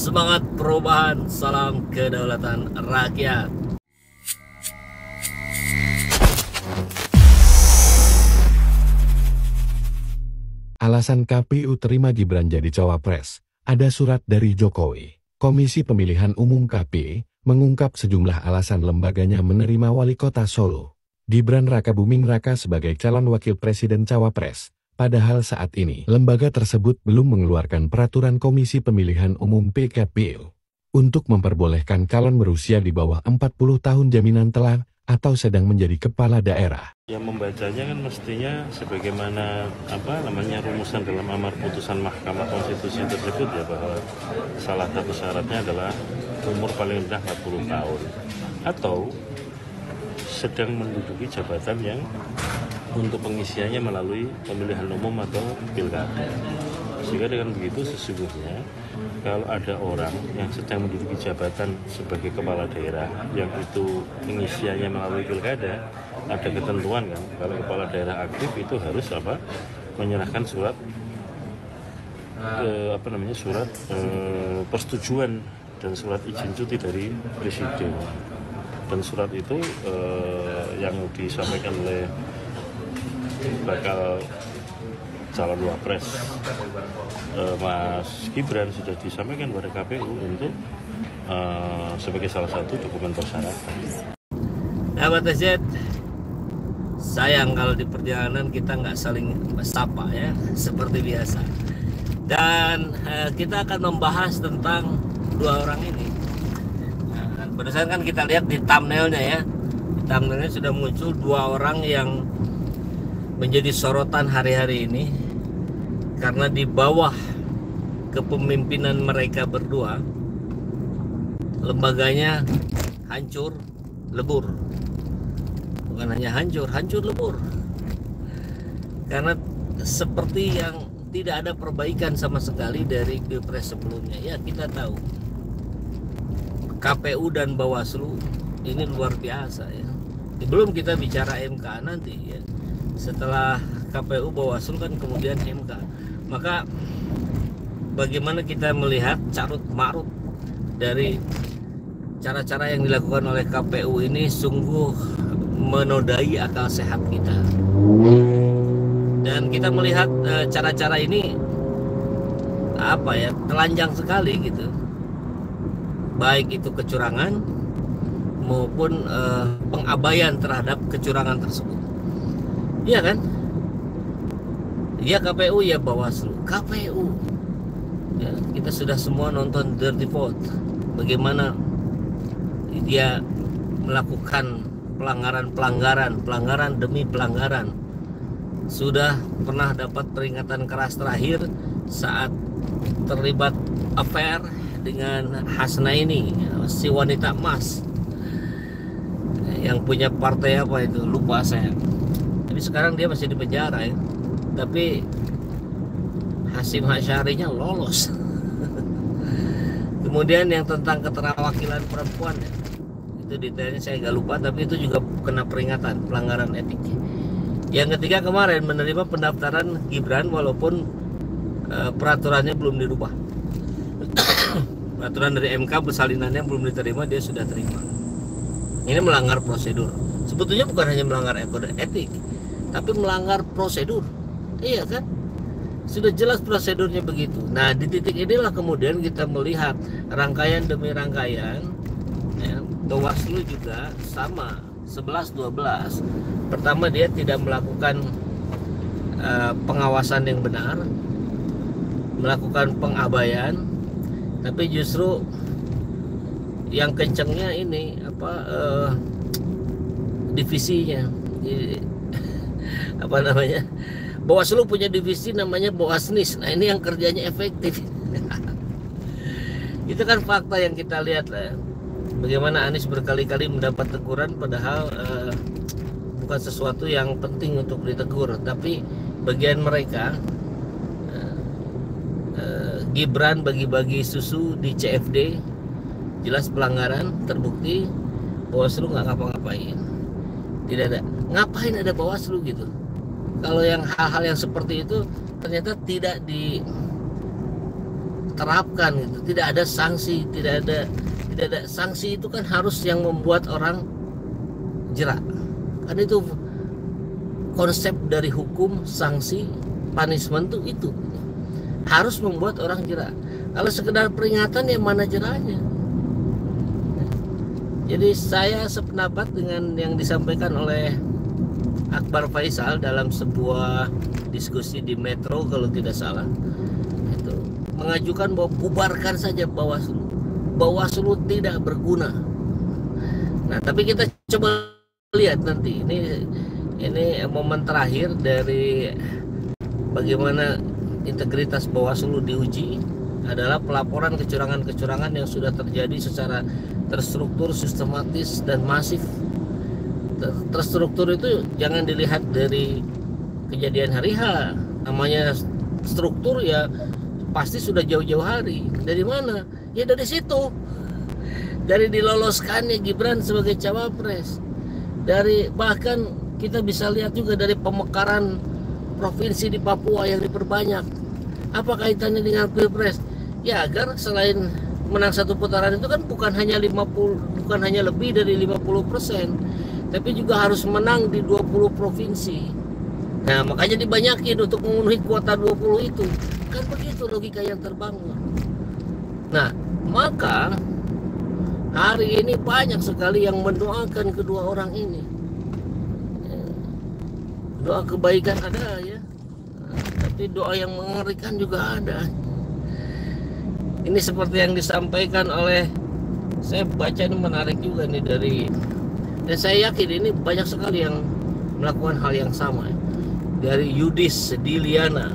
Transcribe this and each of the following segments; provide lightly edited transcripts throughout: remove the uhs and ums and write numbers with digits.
Semangat perubahan, salam kedaulatan rakyat. Alasan KPU terima Gibran jadi cawapres. Ada surat dari Jokowi. Komisi Pemilihan Umum KP mengungkap sejumlah alasan lembaganya menerima Wali Kota Solo, Gibran Rakabuming Raka sebagai calon wakil presiden cawapres. Padahal saat ini lembaga tersebut belum mengeluarkan peraturan Komisi Pemilihan Umum PKPU untuk memperbolehkan calon berusia di bawah 40 tahun jaminan telah atau sedang menjadi kepala daerah. Yang membacanya kan mestinya sebagaimana rumusan dalam amar putusan Mahkamah Konstitusi tersebut ya, bahwa salah satu syaratnya adalah umur paling rendah 40 tahun atau sedang menduduki jabatan yang untuk pengisiannya melalui pemilihan umum atau pilkada. Sehingga dengan begitu sesungguhnya kalau ada orang yang sedang menduduki jabatan sebagai kepala daerah yang itu pengisiannya melalui pilkada, ada ketentuan kan, kalau kepala daerah aktif itu harus menyerahkan surat surat persetujuan dan surat izin cuti dari presiden. Dan surat itu yang disampaikan oleh bakal calon wapres Mas Gibran sudah disampaikan pada KPU untuk sebagai salah satu dokumen persyaratan. Sahabat TZ, sayang kalau di perjalanan kita nggak saling sapa ya, seperti biasa. Dan kita akan membahas tentang dua orang ini. Barusan kan kita lihat di thumbnailnya ya, di thumbnailnya sudah muncul dua orang yang menjadi sorotan hari-hari ini karena di bawah kepemimpinan mereka berdua lembaganya hancur lebur. Bukan hanya hancur lebur. Karena seperti yang tidak ada perbaikan sama sekali dari Pilpres sebelumnya. Ya, kita tahu KPU dan Bawaslu ini luar biasa ya. Belum kita bicara MK nanti ya. Setelah KPU, Bawaslu kan kemudian MK. Maka bagaimana kita melihat carut marut dari cara-cara yang dilakukan oleh KPU ini sungguh menodai akal sehat kita. Dan kita melihat cara-cara ini telanjang sekali gitu. Baik itu kecurangan maupun pengabaian terhadap kecurangan tersebut. Iya kan? Ya KPU, ya Bawaslu. KPU. Ya, kita sudah semua nonton Dirty Vote. Bagaimana dia melakukan pelanggaran demi pelanggaran. Sudah pernah dapat peringatan keras terakhir saat terlibat affair dengan Hasnaini, si wanita emas yang punya partai apa itu, lupa saya. Tapi sekarang dia masih di penjara ya. Tapi Hasyim Asy'arinya lolos. Kemudian yang tentang keterwakilan perempuan ya, itu detailnya saya nggak lupa, tapi itu juga kena peringatan pelanggaran etik. Yang ketiga kemarin menerima pendaftaran Gibran walaupun peraturannya belum dirubah. Peraturan dari MK bersalinannya belum diterima, dia sudah terima. Ini melanggar prosedur. Sebetulnya bukan hanya melanggar kode etik, tapi melanggar prosedur. Iya kan? Sudah jelas prosedurnya begitu. Nah, di titik inilah kemudian kita melihat rangkaian demi rangkaian ya, Bawaslu juga sama 11-12. Pertama, dia tidak melakukan pengawasan yang benar, melakukan pengabaian, tapi justru yang kencengnya ini divisinya. Bawaslu punya divisi namanya Bawasnis. Nah, ini yang kerjanya efektif. Itu kan fakta yang kita lihat lah. Bagaimana Anies berkali-kali mendapat teguran padahal bukan sesuatu yang penting untuk ditegur, tapi bagian mereka Gibran bagi-bagi susu di CFD, jelas pelanggaran, terbukti. Bawaslu nggak ngapa-ngapain. Tidak ada. Ngapain ada Bawaslu gitu? Kalau yang hal-hal yang seperti itu ternyata tidak terapkan gitu. Tidak ada sanksi, tidak ada sanksi. Itu kan harus yang membuat orang jerak. Kan itu konsep dari hukum, sanksi, punishment itu harus membuat orang jerak. Kalau sekedar peringatan ya mana jeraknya. Jadi saya sependapat dengan yang disampaikan oleh Akbar Faisal dalam sebuah diskusi di Metro kalau tidak salah, itu mengajukan bahwa bubarkan saja Bawaslu. Bawaslu tidak berguna. Nah, tapi kita coba lihat nanti ini momen terakhir dari bagaimana integritas Bawaslu diuji adalah pelaporan kecurangan-kecurangan yang sudah terjadi secara terstruktur, sistematis dan masif. Terstruktur itu jangan dilihat dari kejadian hari H. Namanya struktur ya pasti sudah jauh-jauh hari. Dari mana? Ya dari situ. Dari diloloskannya Gibran sebagai cawapres. Dari bahkan kita bisa lihat juga dari pemekaran provinsi di Papua yang diperbanyak. Apa kaitannya dengan Pilpres? Ya agar selain menang satu putaran itu kan bukan hanya lebih dari 50%, tapi juga harus menang di 20 provinsi. Nah, makanya dibanyakin untuk memenuhi kuota 20 itu. Kan begitu logika yang terbangun. Nah, maka hari ini banyak sekali yang mendoakan kedua orang ini. Doa kebaikan ada ya, tapi doa yang mengerikan juga ada. Ini seperti yang disampaikan oleh, saya baca ini menarik juga nih dan saya yakin ini banyak sekali yang melakukan hal yang sama. Dari Yudis Diliana,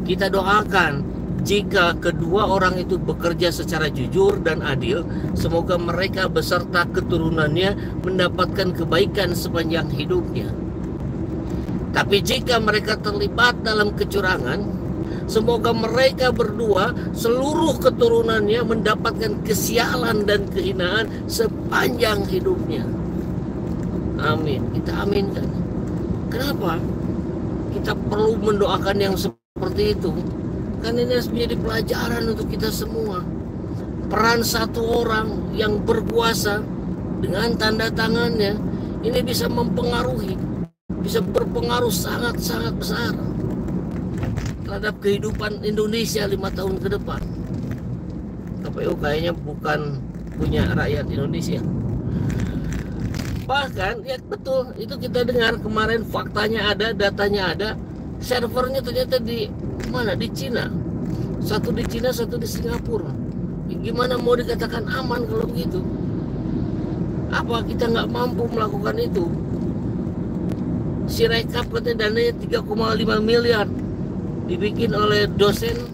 kita doakan jika kedua orang itu bekerja secara jujur dan adil, semoga mereka beserta keturunannya mendapatkan kebaikan sepanjang hidupnya. Tapi jika mereka terlibat dalam kecurangan, semoga mereka berdua seluruh keturunannya mendapatkan kesialan dan kehinaan sepanjang hidupnya. Amin. Kita aminkan. Kenapa? Kita perlu mendoakan yang seperti itu. Kan ini harus menjadi pelajaran untuk kita semua. Peran satu orang yang berkuasa dengan tanda tangannya ini bisa mempengaruhi, bisa berpengaruh sangat-sangat besar terhadap kehidupan Indonesia 5 tahun ke depan. KPU kayaknya bukan punya rakyat Indonesia. Bahkan ya betul itu kita dengar kemarin, faktanya ada, datanya ada, servernya ternyata di mana? Di Cina. Satu di Cina, satu di Singapura. Gimana mau dikatakan aman kalau begitu? Apa kita nggak mampu melakukan itu? Sirekap katanya dananya 3,5 miliar dibikin oleh dosen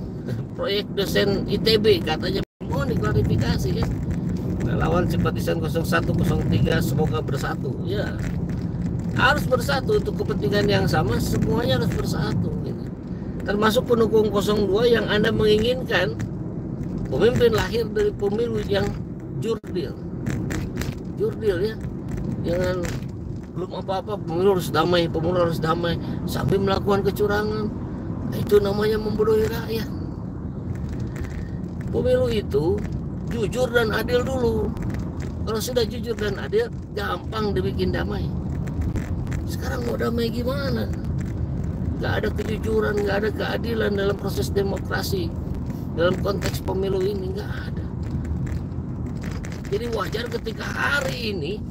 proyek dosen ITB, katanya mau diklarifikasi ya. Lawan simpatisan 01, 03 semoga bersatu. Ya harus bersatu untuk kepentingan yang sama, semuanya harus bersatu gitu. Termasuk pendukung 02 yang Anda menginginkan pemimpin lahir dari pemilu yang jurdil ya, jangan belum apa-apa pemilu harus damai sampai melakukan kecurangan. Itu namanya membodohi rakyat. Pemilu itu jujur dan adil dulu. Kalau sudah jujur dan adil, gampang dibikin damai. Sekarang mau damai gimana? Gak ada kejujuran, gak ada keadilan dalam proses demokrasi. Dalam konteks pemilu ini gak ada. Jadi wajar ketika hari ini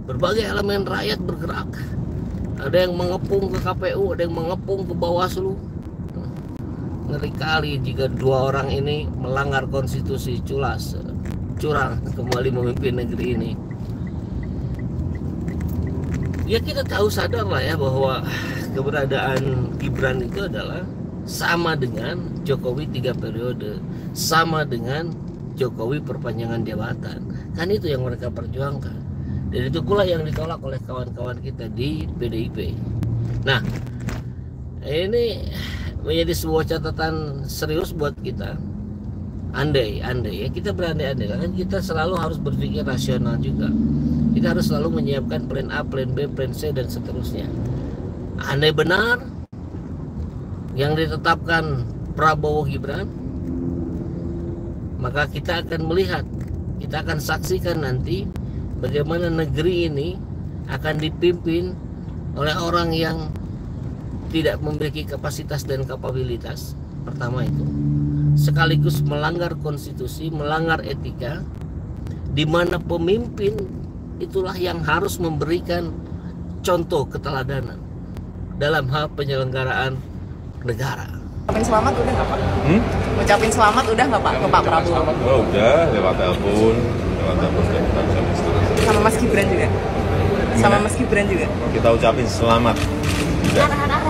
berbagai elemen rakyat bergerak. Ada yang mengepung ke KPU, ada yang mengepung ke Bawaslu. Ngeri kali jika dua orang ini melanggar konstitusi, curang kembali memimpin negeri ini. Ya kita tahu, sadar lah ya bahwa keberadaan Gibran itu adalah sama dengan Jokowi 3 periode, sama dengan Jokowi perpanjangan jabatan. Kan itu yang mereka perjuangkan. Dan itu pula yang ditolak oleh kawan-kawan kita di PDIP. Nah, ini menjadi sebuah catatan serius buat kita. Andai ya, kita berandai-andai kan kita selalu harus berpikir rasional juga. Kita harus selalu menyiapkan plan A, plan B, plan C dan seterusnya. Andai benar yang ditetapkan Prabowo Gibran, maka kita akan melihat, kita akan saksikan nanti bagaimana negeri ini akan dipimpin oleh orang yang tidak memiliki kapasitas dan kapabilitas. Pertama itu, sekaligus melanggar konstitusi, melanggar etika, di mana pemimpin itulah yang harus memberikan contoh keteladanan dalam hal penyelenggaraan negara. Ucapin selamat udah nggak Pak? Ucapin selamat udah nggak Pak ke Pak Prabowo? Oh, udah lewat telepon dan kita ucapin selamat. Sama Mas Gibran juga? Sama Mas Gibran juga? Kita ucapin selamat.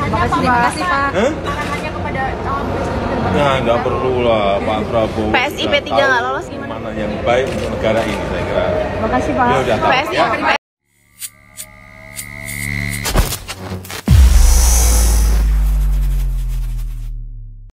Makasih Pak. Arahannya kepada cawapres gitu. Nah, nggak perlu lah Pak Prabowo. PSI P3 nggak lolos gimana? Mana yang baik untuk negara ini, saya kira. Makasih Pak. Ya udah tahu. PSI